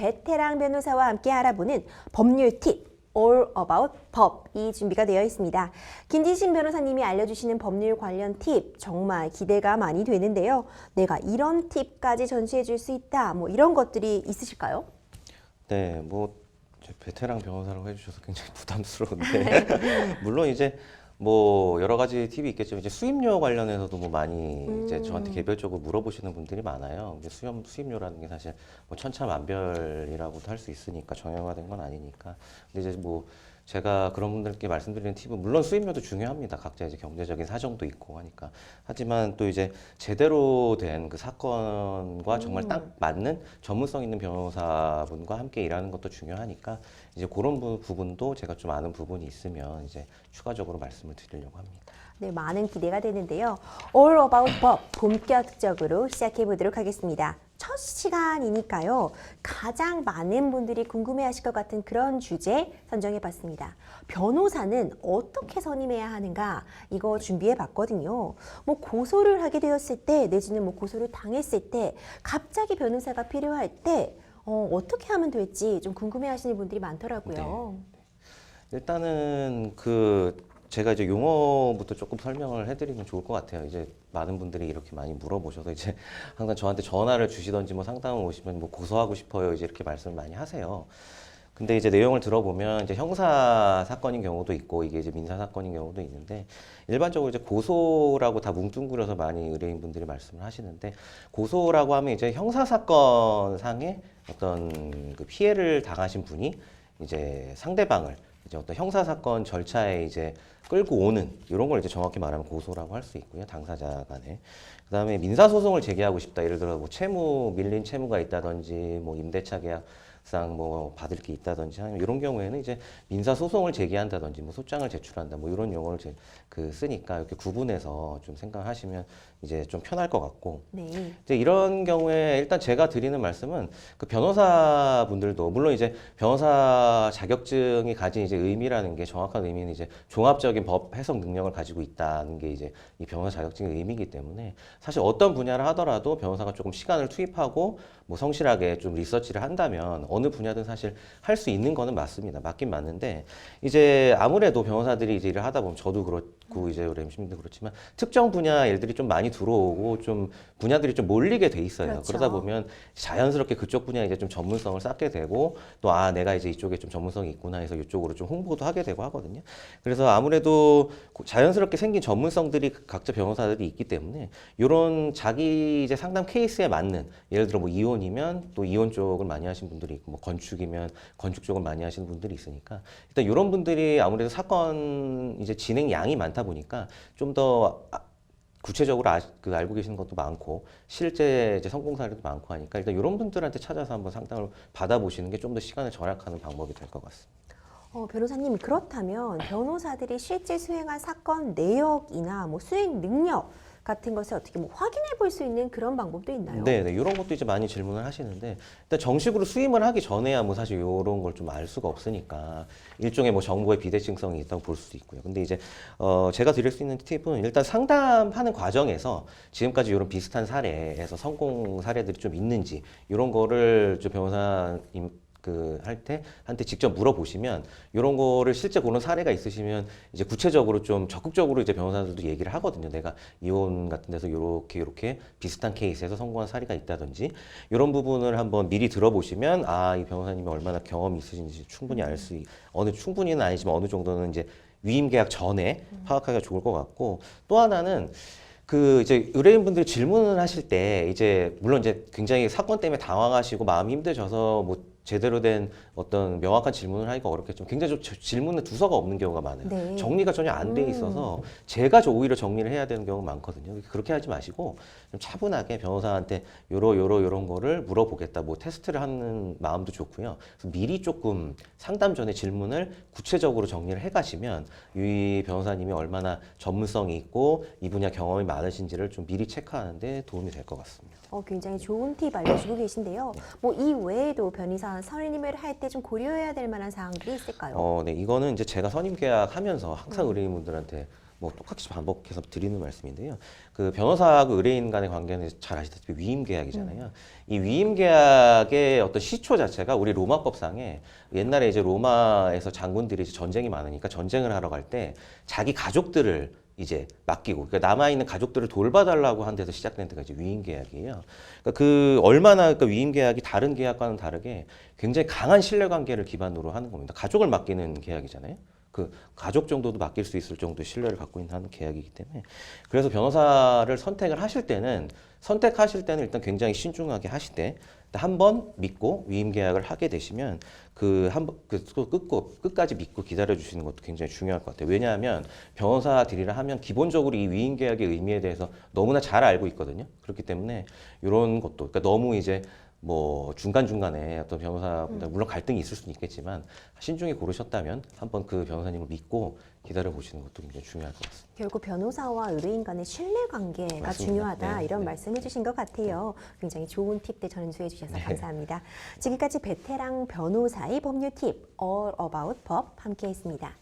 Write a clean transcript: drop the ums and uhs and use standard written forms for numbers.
베테랑 변호사와 함께 알아보는 법률 팁 All About 법이 준비가 되어 있습니다. 김진신 변호사님이 알려주시는 법률 관련 팁 정말 기대가 많이 되는데요. 내가 이런 팁까지 전수해 줄 수 있다, 뭐 이런 것들이 있으실까요? 네, 뭐 베테랑 변호사라고 해주셔서 굉장히 부담스러운데 물론 이제 뭐 여러 가지 팁이 있겠지만 이제 수임료 관련해서도 뭐 많이 이제 저한테 개별적으로 물어보시는 분들이 많아요. 이제 수임료라는 게 사실 뭐 천차만별이라고도 할 수 있으니까 정형화된 건 아니니까. 근데 이제 뭐 제가 그런 분들께 말씀드리는 팁은 물론 수임료도 중요합니다. 각자 이제 경제적인 사정도 있고 하니까. 하지만 또 이제 제대로 된 그 사건과 정말 딱 맞는 전문성 있는 변호사분과 함께 일하는 것도 중요하니까 이제 그런 부분도 제가 좀 아는 부분이 있으면 이제 추가적으로 말씀을 드리려고 합니다. 네, 많은 기대가 되는데요. All About 법 본격적으로 시작해 보도록 하겠습니다. 첫 시간이니까요. 가장 많은 분들이 궁금해하실 것 같은 그런 주제 선정해 봤습니다. 변호사는 어떻게 선임해야 하는가? 이거 준비해 봤거든요. 뭐 고소를 하게 되었을 때 내지는 뭐 고소를 당했을 때 갑자기 변호사가 필요할 때 어떻게 하면 될지 좀 궁금해하시는 분들이 많더라고요. 네. 일단은 제가 이제 용어부터 조금 설명을 해드리면 좋을 것 같아요. 이제 많은 분들이 이렇게 많이 물어보셔서 이제 항상 저한테 전화를 주시던지 뭐 상담을 오시면 뭐 고소하고 싶어요. 이제 이렇게 말씀을 많이 하세요. 근데 이제 내용을 들어보면 이제 형사 사건인 경우도 있고 이게 이제 민사 사건인 경우도 있는데 일반적으로 이제 고소라고 다 뭉뚱그려서 많이 의뢰인분들이 말씀을 하시는데 고소라고 하면 이제 형사 사건 상의 어떤 그 피해를 당하신 분이 이제 상대방을 이제 어떤 형사 사건 절차에 이제 끌고 오는 이런 걸 이제 정확히 말하면 고소라고 할 수 있고요. 당사자 간에. 그다음에 민사 소송을 제기하고 싶다. 예를 들어 뭐 밀린 채무가 있다든지 뭐 임대차 계약상 뭐 받을 게 있다든지 하면 이런 경우에는 이제 민사 소송을 제기한다든지 뭐 소장을 제출한다. 뭐 이런 용어를 쓰니까 이렇게 구분해서 좀 생각하시면 이제 좀 편할 것 같고. 네. 이제 이런 경우에 일단 제가 드리는 말씀은 그 변호사분들도 물론 이제 변호사 자격증이 가진 이제 의미라는 게 정확한 의미는 이제 종합적인 법 해석 능력을 가지고 있다는 게 이제 이 변호사 자격증의 의미이기 때문에 사실 어떤 분야를 하더라도 변호사가 조금 시간을 투입하고 뭐 성실하게 좀 리서치를 한다면 어느 분야든 사실 할 수 있는 거는 맞습니다. 맞긴 맞는데 이제 아무래도 변호사들이 이제 일을 하다 보면 저도 그렇고 이제 우리 MC님도 그렇지만 특정 분야 일들이 좀 많이 들어오고 좀 분야들이 좀 몰리게 돼 있어요. 그렇죠. 그러다 보면 자연스럽게 그쪽 분야에 이제 좀 전문성을 쌓게 되고 또 내가 이제 이쪽에 좀 전문성이 있구나 해서 이쪽으로 좀 홍보도 하게 되고 하거든요. 그래서 아무래도 자연스럽게 생긴 전문성들이 각자 변호사들이 있기 때문에 이런 자기 이제 상담 케이스에 맞는 예를 들어 뭐 이혼이면 또 이혼 쪽을 많이 하신 분들이 있고 뭐 건축이면 건축 쪽을 많이 하시는 분들이 있으니까 일단 이런 분들이 아무래도 사건 이제 진행 양이 많다 보니까 좀 더 구체적으로 알고 계시는 것도 많고 실제 이제 성공 사례도 많고 하니까 일단 이런 분들한테 찾아서 한번 상담을 받아보시는 게 좀 더 시간을 절약하는 방법이 될 것 같습니다. 변호사님, 그렇다면 변호사들이 실제 수행한 사건 내역이나 뭐 수행 능력 같은 것을 어떻게 뭐 확인해 볼 수 있는 그런 방법도 있나요? 네, 이런 것도 이제 많이 질문을 하시는데 일단 정식으로 수임을 하기 전에야 뭐 사실 이런 걸 좀 알 수가 없으니까 일종의 뭐 정보의 비대칭성이 있다고 볼 수도 있고요. 근데 이제 제가 드릴 수 있는 팁은 일단 상담하는 과정에서 지금까지 이런 비슷한 사례에서 성공 사례들이 좀 있는지 이런 거를 좀 변호사님 한테 직접 물어보시면 이런 거를 실제 그런 사례가 있으시면 이제 구체적으로 좀 적극적으로 이제 변호사들도 얘기를 하거든요. 내가 이혼 같은 데서 이렇게 비슷한 케이스에서 성공한 사례가 있다든지 이런 부분을 한번 미리 들어보시면 이 변호사님이 얼마나 경험이 있으신지 충분히 충분히는 아니지만 어느 정도는 이제 위임 계약 전에 파악하기가 좋을 것 같고 또 하나는 이제 의뢰인분들이 질문을 하실 때 이제 물론 이제 굉장히 사건 때문에 당황하시고 마음이 힘드셔서 뭐 제대로 된 어떤 명확한 질문을 하기가 어렵겠지만 굉장히 좀 질문에 두서가 없는 경우가 많아요. 네. 정리가 전혀 안 돼 있어서 제가 오히려 정리를 해야 되는 경우가 많거든요. 그렇게 하지 마시고 좀 차분하게 변호사한테 요런 거를 물어보겠다. 뭐 테스트를 하는 마음도 좋고요. 그래서 미리 조금 상담 전에 질문을 구체적으로 정리를 해 가시면 이 변호사님이 얼마나 전문성이 있고 이 분야 경험이 많으신지를 좀 미리 체크하는 데 도움이 될 것 같습니다. 굉장히 좋은 팁 알려주고 계신데요. 뭐 이 외에도 변호사 선임을 할 때 좀 고려해야 될 만한 사항들이 있을까요? 네, 이거는 이제 제가 선임 계약하면서 항상 의뢰인분들한테 뭐 똑같이 반복해서 드리는 말씀인데요. 그 변호사하고 의뢰인 간의 관계는 잘 아시다시피 위임 계약이잖아요. 이 위임 계약의 어떤 시초 자체가 우리 로마법상에 옛날에 이제 로마에서 장군들이 이제 전쟁이 많으니까 전쟁을 하러 갈 때 자기 가족들을 이제 맡기고, 그러니까 남아있는 가족들을 돌봐달라고 한 데서 시작된 데가 이제 위임 계약이에요. 그러니까 그 얼마나 그 위임 계약이 다른 계약과는 다르게 굉장히 강한 신뢰 관계를 기반으로 하는 겁니다. 가족을 맡기는 계약이잖아요. 그 가족 정도도 맡길 수 있을 정도의 신뢰를 갖고 있는 계약이기 때문에, 그래서 변호사를 선택하실 때는 일단 굉장히 신중하게 하시되, 한 번 믿고 위임 계약을 하게 되시면 끝까지 믿고 기다려 주시는 것도 굉장히 중요할 것 같아요. 왜냐하면 변호사들이라 하면 기본적으로 이 위임 계약의 의미에 대해서 너무나 잘 알고 있거든요. 그렇기 때문에 이런 것도, 그러니까 너무 이제 뭐 중간중간에 어떤 변호사보다 물론 갈등이 있을 수는 있겠지만 신중히 고르셨다면 한번 그 변호사님을 믿고 기다려 보시는 것도 굉장히 중요할 것 같습니다. 결국 변호사와 의뢰인 간의 신뢰 관계가 맞습니다. 중요하다, 네, 이런 네. 말씀해 주신 것 같아요. 굉장히 좋은 팁들 전수해 주셔서 감사합니다. 지금까지 베테랑 변호사의 법률 팁 All About 법 함께 했습니다.